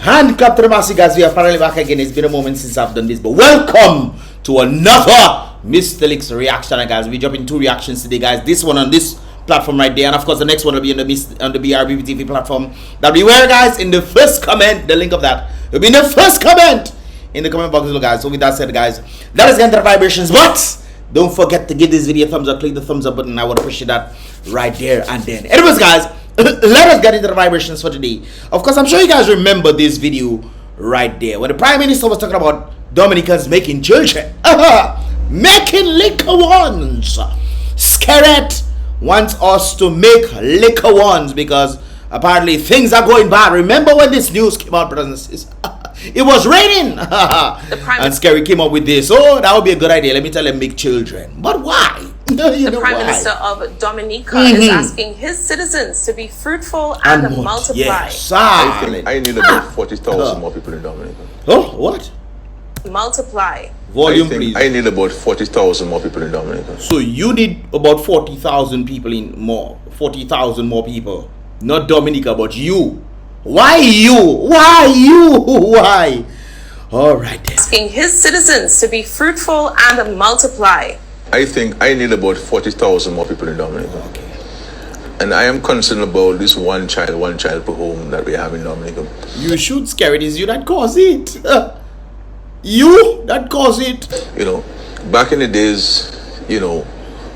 Handcuffed to the massive guys, we are finally back again. It's been a moment since I've done this, but welcome to another Mystelics reaction, guys. We dropping 2 reactions today, guys. This one on this platform right there, and of course the next one will be on the BrBpTV platform. That'll be where, guys, in the first comment, the link of that will be in the first comment in the comment box below, guys. So with that said, guys, let us get into the vibrations, but don't forget to give this video a thumbs up. Click the thumbs up button. I would appreciate that right there and then. Anyways, guys, let us get into the vibrations for today. Of course, I'm sure you guys remember this video right there when the Prime Minister was talking about Dominicans making children, making liquor ones. Scaret wants us to make liquor ones because apparently things are going bad. Remember when this news came out, brothers and sisters? It was raining. And Scary came up with this. Oh, that would be a good idea. Let me tell them, make children. But why? The Prime Minister of Dominica is asking his citizens to be fruitful and multiply. Yes, I need about 40,000 more people in Dominica. Oh, what? Multiply. Volume, please. I need about 40,000 more people in Dominica. So you need about 40,000 people in more. 40,000 more people. Not Dominica, but you. Why you? Why you? Why? All right then. Asking his citizens to be fruitful and multiply. I think I need about 40,000 more people in Dominica. Okay. And I am concerned about this one child per home that we have in Dominica. You should scare it. It's you that cause it. You that cause it. You know, back in the days, you know,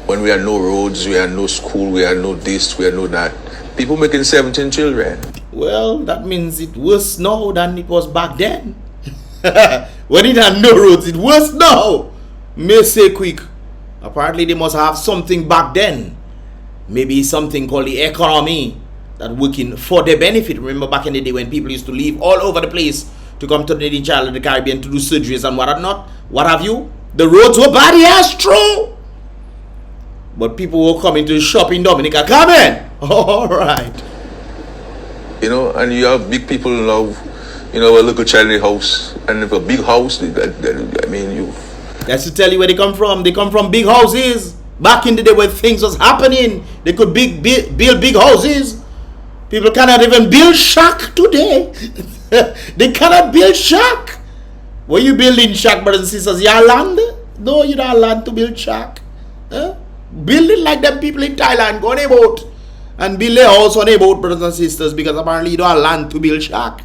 when we had no roads, we had no school, we had no this, we had no that. People making 17 children. Well, that means it worse now than it was back then. When it had no roads, it worse now. May say quick. Apparently they must have something back then. Maybe something called the economy that working for their benefit. Remember back in the day when people used to leave all over the place to come to the child in the Caribbean to do surgeries and whatnot. What have you? The roads were bad, yes, true. But people were coming to shop in Dominica. Come in. All right. You know, and you have big people now, you know, a little child in the house. And if a big house, I mean, you... That's to tell you where they come from. They come from big houses. Back in the day when things was happening, they could build big houses. People cannot even build shack today. They cannot build shack. What you building shack, brothers and sisters? Your land? No, you don't have land to build shack. Build it like them people in Thailand. Go on a boat and build a house on a boat, brothers and sisters, because apparently you don't have land to build shack.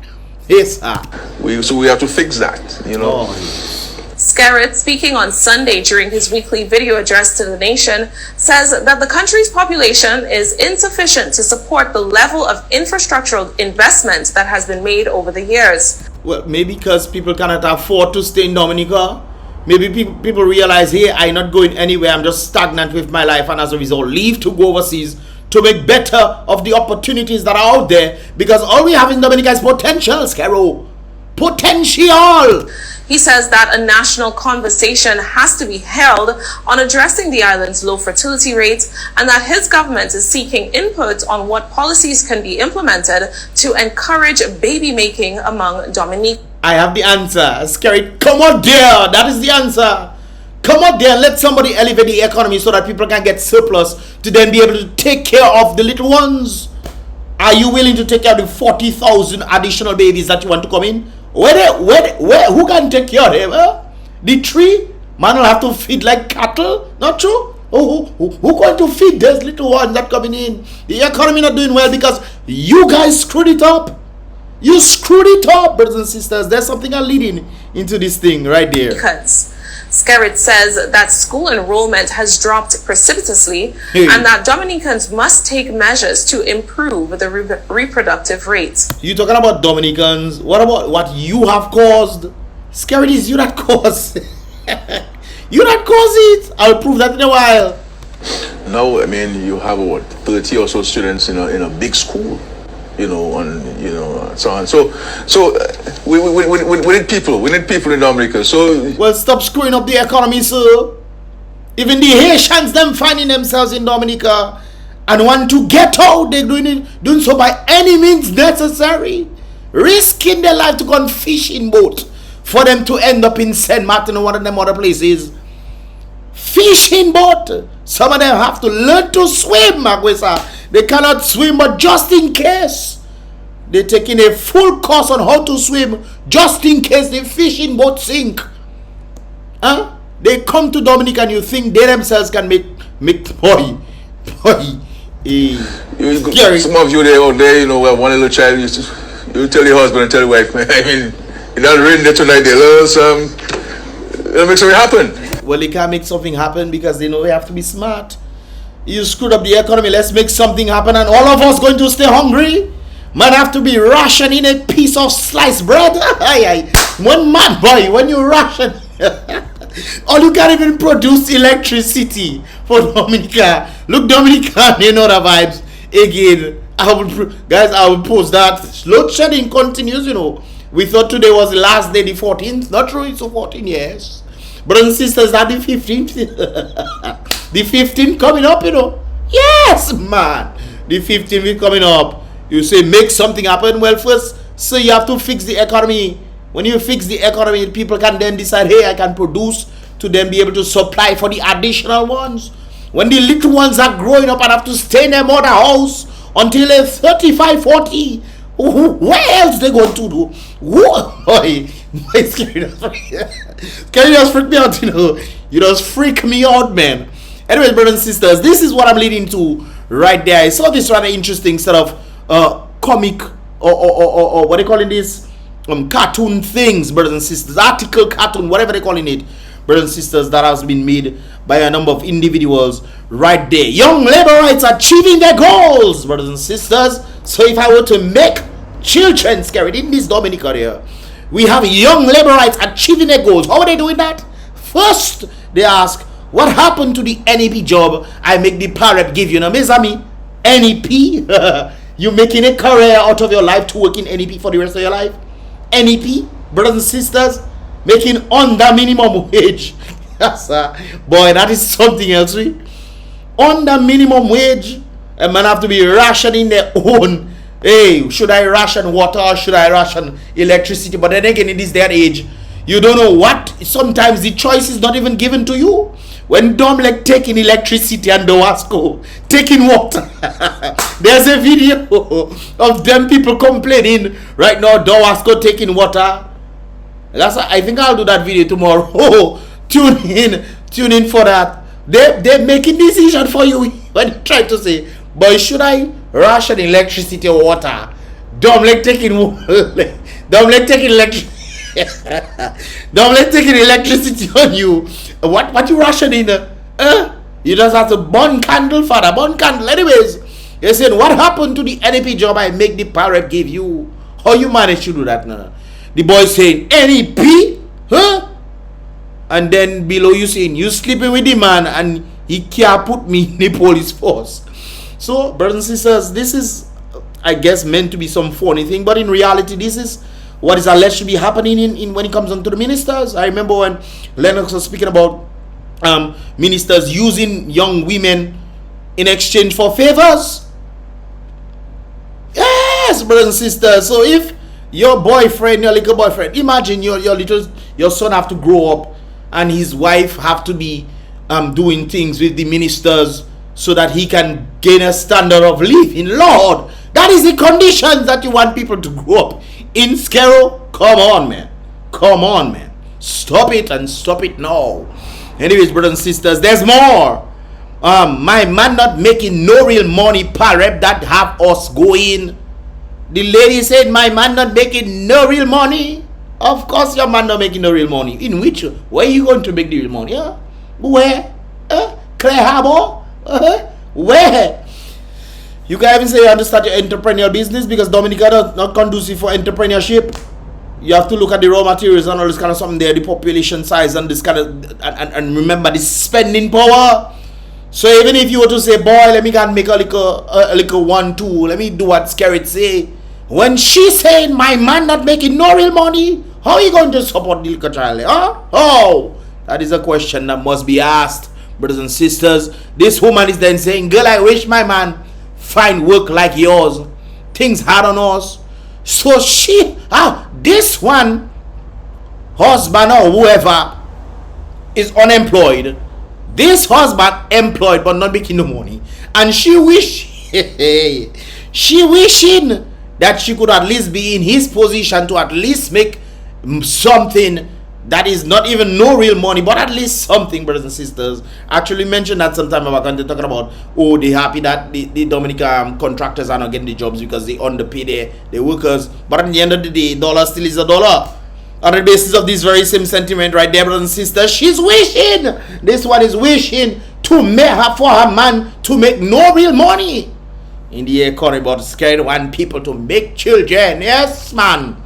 Yes, sir. So we have to fix that, you know. Scarrett, speaking on Sunday during his weekly video address to the nation, says that the country's population is insufficient to support the level of infrastructural investment that has been made over the years. Well, maybe because people cannot afford to stay in Dominica. Maybe people realize, hey, I'm not going anywhere. I'm just stagnant with my life, and as a result, leave to go overseas to make better of the opportunities that are out there. Because all we have in Dominica is potential, Scarrow. Potential. He says that a national conversation has to be held on addressing the island's low fertility rates, and that his government is seeking input on what policies can be implemented to encourage baby making among Dominicans. I have the answer. Scary. Come on there. That is the answer. Come on there. Let somebody elevate the economy so that people can get surplus to then be able to take care of the little ones. Are you willing to take care of the 40,000 additional babies that you want to come in? Where, who can take care of them? The tree? Man will have to feed like cattle? Not true? Oh, who going to feed those little ones that coming in? The economy not doing well because you guys screwed it up. You screwed it up, brothers and sisters. There's something leading into this thing right there. Scarrett says that school enrollment has dropped precipitously and that Dominicans must take measures to improve the reproductive rate. You talking about Dominicans? What about what you have caused? Scarrett, is you that caused. You that caused it. I'll prove that in a while. No, I mean, you have what, 30 or so students in a big school. You know, and you know, so on. So we need people. We need people in Dominica. So well, stop screwing up the economy, sir. Even the Haitians, them finding themselves in Dominica and want to get out. They're doing so by any means necessary, risking their life to go on fishing boat for them to end up in Saint Martin or one of them other places. Fishing boat. Some of them have to learn to swim, Magwesa. They cannot swim, but just in case, They're taking a full course on how to swim just in case the fishing boat sink. Huh? They come to Dominica and you think they themselves can make boy. Scary. Some of you out there, you know, one little child, you tell your husband and tell your wife, man, I mean, you're not reading there tonight, they'll make something happen. Well, they can't make something happen because they know they have to be smart. You screwed up the economy, let's make something happen, and all of us going to stay hungry. Man have to be rationing a piece of sliced bread. One man, boy, when you ration, or you can't even produce electricity for Dominica. Look, Dominica, you know the vibes. Again, I will post that. Load shedding continues, you know. We thought today was the last day, the 14th. Not true, it's the 14th, yes. Brothers and sisters, that the 15th. The 15th coming up, you know. Yes, man. The 15th is coming up. You say make something happen. Well, first, so you have to fix the economy. When you fix the economy, people can then decide, hey, I can produce to then be able to supply for the additional ones. When the little ones are growing up and have to stay in their mother house until they're 35, 40, where else they going to do? Can you just freak me out, you know? You just freak me out, man. Anyways, brothers and sisters, this is what I'm leading to right there. I saw this rather interesting sort of comic or what they calling this cartoon things, brothers and sisters, article, cartoon, whatever they're calling it, brothers and sisters, that has been made by a number of individuals right there. Young laborites achieving their goals, brothers and sisters. So if I were to make children scared in this Dominica there, we have young laborites achieving their goals. How are they doing that? First, they ask, what happened to the NEP job I make the BrBpTV give you? Now, Mezami, NEP? You making a career out of your life to work in NEP for the rest of your life? NEP, brothers and sisters, making under minimum wage. Boy, that is something else. Under minimum wage, a man have to be rationing their own. Hey, should I ration water or should I ration electricity? But then again, in this day and age, you don't know what. Sometimes the choice is not even given to you. When Dominica taking electricity and Dowasco taking water, there's a video of them people complaining right now. Dowasco taking water. I think I'll do that video tomorrow. Tune in for that. They're making decision for you when you try to say, boy, should I ration electricity or water? Dominica taking electricity. Dominica taking electricity on you. What you rationing? You just have to burn candle, father. Burn candle. Anyways, they said, what happened to the NEP job I make the BrBpTV give you? How you manage to do that now? The boy saying, NEP? Huh? And then below you saying, you sleeping with the man and he can't put me in the police force. So, brothers and sisters, this is, I guess, meant to be some funny thing. But in reality, this is what is alleged to be happening in when it comes on to the ministers. I remember when Lennox was speaking about ministers using young women in exchange for favors. Yes, brothers and sisters. So if your boyfriend, your little boyfriend, imagine your son have to grow up and his wife have to be doing things with the ministers so that he can gain a standard of living. Lord, that is the conditions that you want people to grow up in, Scaro. Come on, man. Come on, man. Stop it and stop it now. Anyways, brothers and sisters, there's more. My man not making no real money, BrBpTV, that have us going. The lady said, my man not making no real money. Of course your man not making no real money. In which? Where are you going to make the real money? Huh? Where? Clare Harbor? Where? You can't even say you want to start your entrepreneurial business because Dominica is not conducive for entrepreneurship. You have to look at the raw materials and all this kind of something there, the population size and this kind of, and remember the spending power. So even if you were to say, boy, let me go and make a little 1, 2, let me do what Scarrett say. When she saying my man not making no real money, how are you going to support the little child? Huh? Oh, that is a question that must be asked, brothers and sisters. This woman is then saying, girl, I wish my man find work like yours. Things hard on us. So this one, husband or whoever, is unemployed. This husband employed but not making no money. And she wishing that she could at least be in his position to at least make something that is not even no real money, but at least something, brothers and sisters. I actually mentioned that some time ago, and they're talking about, oh, they're happy that the Dominica contractors are not getting the jobs because they underpay their workers. But at the end of the day, dollar still is a dollar. On the basis of this very same sentiment right there, brothers and sisters, she's wishing, this one is wishing to make her, for her man to make no real money in the economy, but scared one people to make children. Yes, man.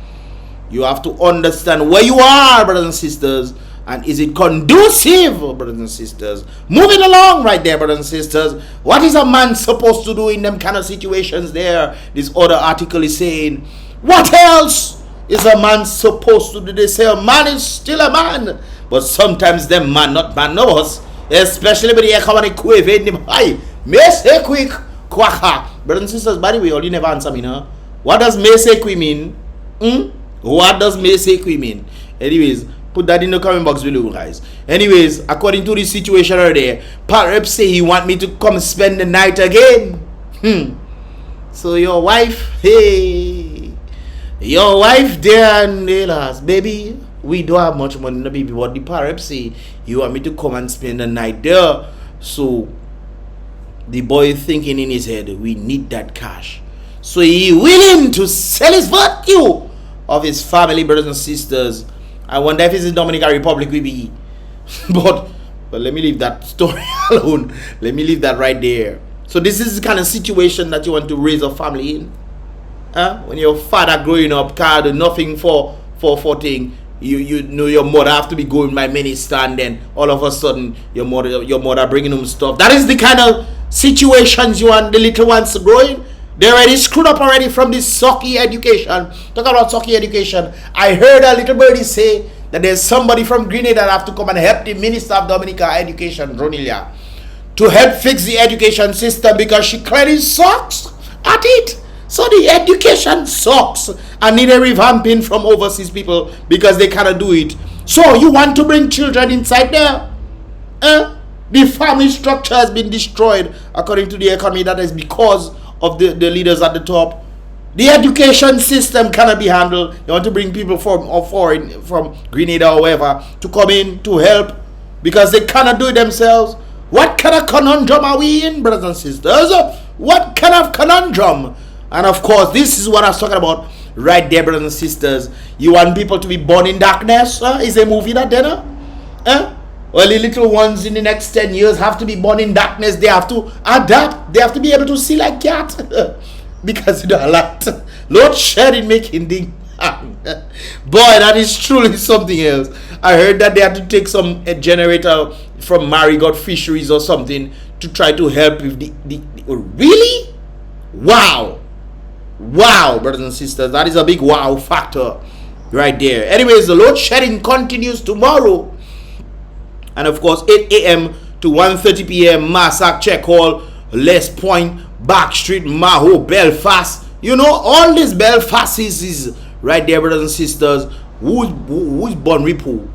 You have to understand where you are, brothers and sisters, and is it conducive, brothers and sisters? Moving along right there, brothers and sisters. What is a man supposed to do in them kind of situations there? This other article is saying, what else is a man supposed to do? They say a man is still a man, but sometimes them man not man no us, especially when the economic wave in them high. May say quick, quacka. Brothers and sisters, by the way, you never answer me now. What does may say quick mean? What does may say quick mean? Anyways, put that in the comment box below, guys. Anyways, according to this situation right there, BrBp say he want me to come spend the night again. So your wife, hey, your wife there and last, baby, we don't have much money, no baby, but the BrBp say you want me to come and spend the night there. So the boy thinking in his head, we need that cash. So he willing to sell his virtue of his family, brothers and sisters. I wonder if it's in Dominica Republic we be. but let me leave that story alone. Let me leave that right there. So this is the kind of situation that you want to raise a family in. When your father growing up can't do nothing for thing. You know your mother have to be going by minister, and then all of a sudden your mother bringing home stuff. That is the kind of situations you want the little ones to grow in. They're already screwed up already from this sucky education. Talk about sucky education. I heard a little birdie say that there's somebody from Grenada that have to come and help the Minister of Dominica Education, Ronilia, to help fix the education system because she clearly sucks at it. So the education sucks and need a revamping from overseas people because they cannot do it. So you want to bring children inside there? The family structure has been destroyed according to the economy. That is because of the leaders at the top. The education system cannot be handled. They want to bring people from Grenada or wherever to come in to help because they cannot do it themselves. What kind of conundrum are we in, brothers and sisters? What kind of conundrum? And of course, this is what I was talking about right there, brothers and sisters. You want people to be born in darkness? Is a movie that dinner? Well, the little ones in the next 10 years have to be born in darkness. They have to adapt. They have to be able to see like cat. Because you know a lot. Lord shedding making thing. Boy, that is truly something else. I heard that they had to take a generator from Marigot Fisheries or something to try to help with the really? Wow, brothers and sisters. That is a big wow factor right there. Anyways, the load shedding continues tomorrow. And of course, 8 a.m. to 1:30 p.m. Massac, Check Hall, Les Point, Back Street, Maho, Belfast. You know, all these Belfast is right there, brothers and sisters. Who's BrBpTV?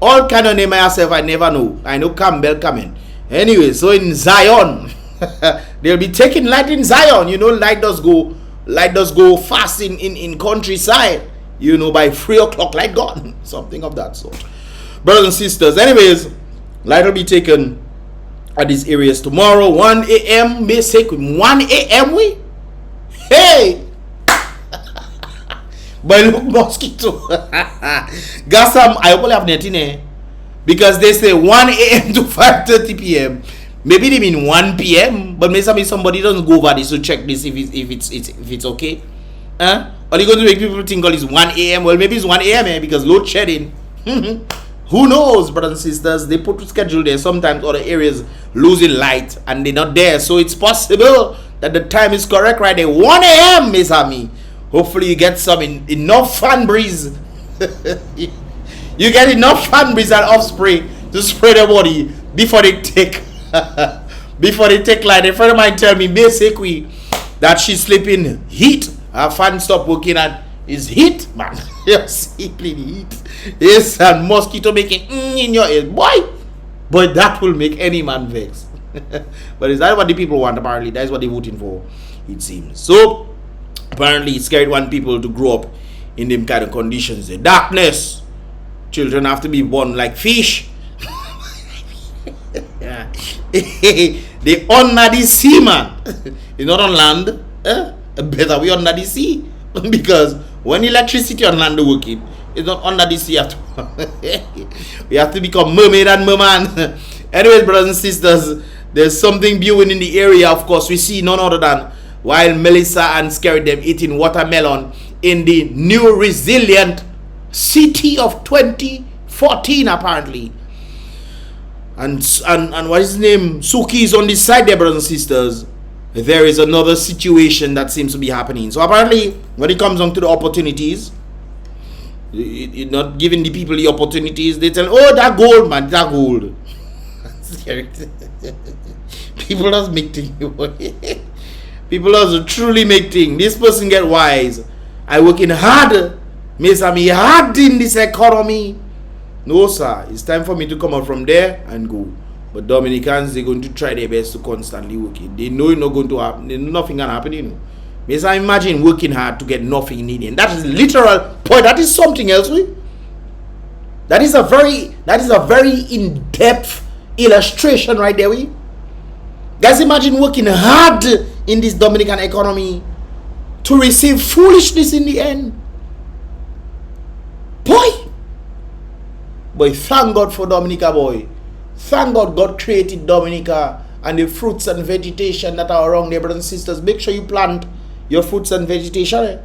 All kind of name myself, I never know. I know Campbell coming. Anyway, so in Zion, they'll be taking light in Zion. You know, light does go fast in countryside. You know, by 3 o'clock, light gone. Something of that sort. Brothers and sisters, anyways, light will be taken at these areas tomorrow, 1 a.m. May say 1 a.m. we? Hey! But look, mosquito. Got some, I hope I have nothing because they say 1 a.m. to 5:30 p.m. Maybe they mean 1 p.m. But maybe somebody doesn't go over this to check this if it's okay. Are you going to make people think all is 1 a.m.? Well, maybe it's 1 a.m. Because load shedding. Who knows, brothers and sisters? They put to schedule there. Sometimes other areas losing light and they're not there. So it's possible that the time is correct right there. 1 a.m. Miss Ami. Hopefully you get some enough fan breeze. You get enough fan breeze and off spray to spray the body before they take light. A friend of mine tell me basically that she's sleeping heat. Her fan stopped working and it's heat, man. You're sleeping heat. Yes, and mosquito making in your ear, boy. But that will make any man vex. But is that what the people want? Apparently, that is what they're voting for, it seems. So Apparently, it's scared one people to grow up in them kind of conditions. The darkness. Children have to be born like fish. They under the sea, man. It's not on land. Better we under the sea. Because when electricity on land working, it's not under the sea. We have to become mermaid and merman. Anyways, brothers and sisters, there's something brewing in the area. Of course, we see none other than while Melissa and Scary them eating watermelon in the new resilient city of 2014, apparently. And what is his name? Suki is on this side there, brothers and sisters. There is another situation that seems to be happening. So apparently, when it comes on to the opportunities, you're not giving the people the opportunities. They tell, oh, that gold, man, that gold. People just make things. People just truly make things. This person get wise. I working hard. Me hard in this economy. No, sir. It's time for me to come out from there and go. But Dominicans, they're going to try their best to constantly work it. They know it's not going to happen. Nothing can happen, you know. Because I imagine working hard to get nothing in Indian. That is literal point. That is something else. That is a very in-depth illustration right there. Guys, imagine working hard in this Dominican economy to receive foolishness in the end. Boy, thank God for Dominica, boy. Thank God God created Dominica and the fruits and vegetation that are around there, brothers and sisters. Make sure you plant your fruits and vegetation.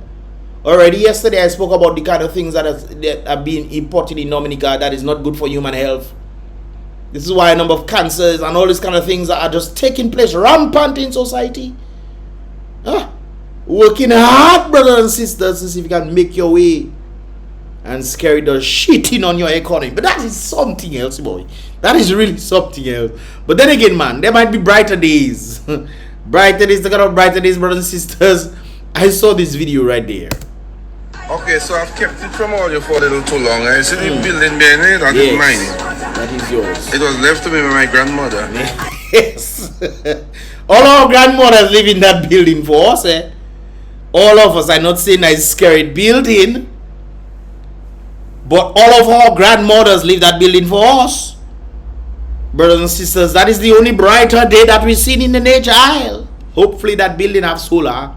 Already yesterday I spoke about the kind of things that are being imported in Dominica that is not good for human health. This is why a number of cancers and all these kind of things are just taking place rampant in society. Working hard, brothers and sisters, to see if you can make your way. And Scary does shitting on your economy. But that is something else, boy. That is really something else. But then again, man, there might be brighter days. Brighter days, the kind of brighter days, brothers and sisters. I saw this video right there. Okay, so I've kept it from audio for a little too long. I see the building behind it, that is mine. That is yours. It was left to me by my grandmother. Yes. All our grandmothers live in that building for us, eh? All of us. I'm not saying that it's Scary building. But all of our grandmothers leave that building for us. Brothers and sisters, that is the only brighter day that we've seen in the nature isle. Hopefully that building have solar.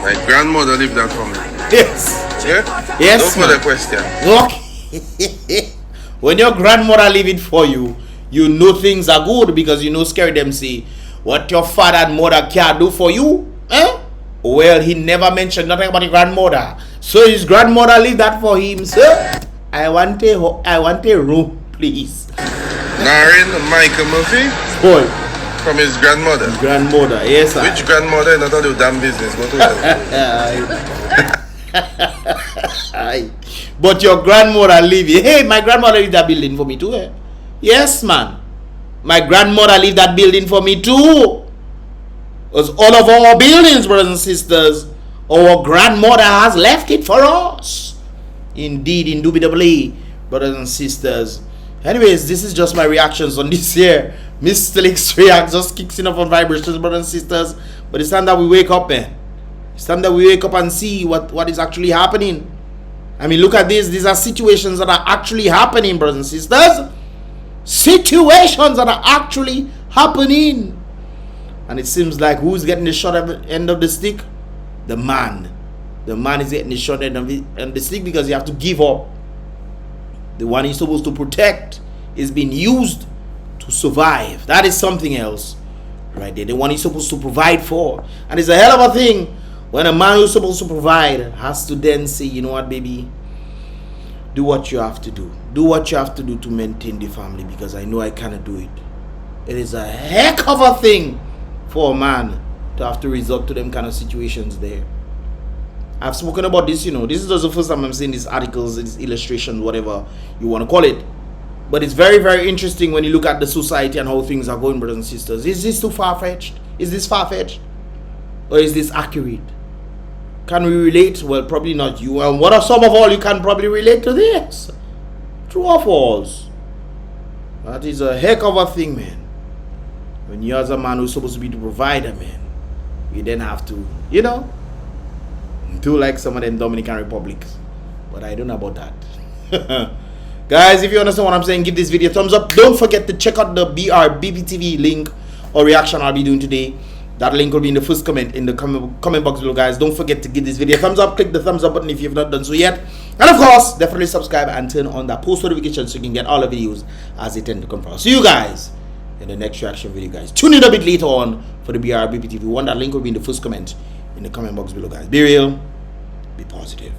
My grandmother lived that for me. Yes. Yeah? Yes. No further question. Okay. When your grandmother leave it for you, you know things are good because you know Scary them say, what your father and mother can't do for you, eh? Well, he never mentioned nothing about his grandmother. So his grandmother leave that for him, sir. I want a room, please. Narin Michael Murphy. Boy. From his grandmother. His grandmother, yes, sir. Which grandmother? Not all your damn business. Go to But your grandmother leave it. Hey, my grandmother leave that building for me too, eh? Yes, man. My grandmother leave that building for me too. Because all of our buildings, brothers and sisters, our grandmother has left it for us. Indeed, indubitably, brothers and sisters. Anyways, this is just my reactions on this here. Mystelics react just kicks in up on vibrations, brothers and sisters. But it's time that we wake up, man. It's time that we wake up and see what is actually happening. I mean, look at this. These are situations that are actually happening, brothers and sisters. Situations that are actually happening. And it seems like who's getting the short end of the stick? The man. The man is getting the short end of the stick because you have to give up. The one he's supposed to protect is being used to survive. That is something else. Right there. The one he's supposed to provide for. And it's a hell of a thing when a man who's supposed to provide has to then say, you know what, baby? Do what you have to do. Do what you have to do to maintain the family because I know I cannot do it. It is a heck of a thing for a man to have to resort to them kind of situations there. I've spoken about this, you know. This is just the first time I'm seeing these articles, these illustrations, whatever you want to call it. But it's very, very interesting when you look at the society and how things are going, brothers and sisters. Is this too far-fetched? Is this far-fetched? Or is this accurate? Can we relate? Well, probably not you. And what are some of all you can probably relate to this? True or false? That is a heck of a thing, man. When you as a man who's supposed to be the provider, man. we then have to, you know, do like some of them Dominican republics. But I don't know about that. Guys, if you understand what I'm saying, give this video a thumbs up. Don't forget to check out the BrBpTV link or reaction I'll be doing today. That link will be in the first comment in the comment box below, guys. Don't forget to give this video a thumbs up. Click the thumbs up button if you've not done so yet. And of course, definitely subscribe and turn on that post notification so you can get all the videos as they tend to come from. See you guys in the next reaction video, guys. Tune in a bit later on for the BrBpTV one. That link will be in the first comment in the comment box below, guys. Be real, be positive.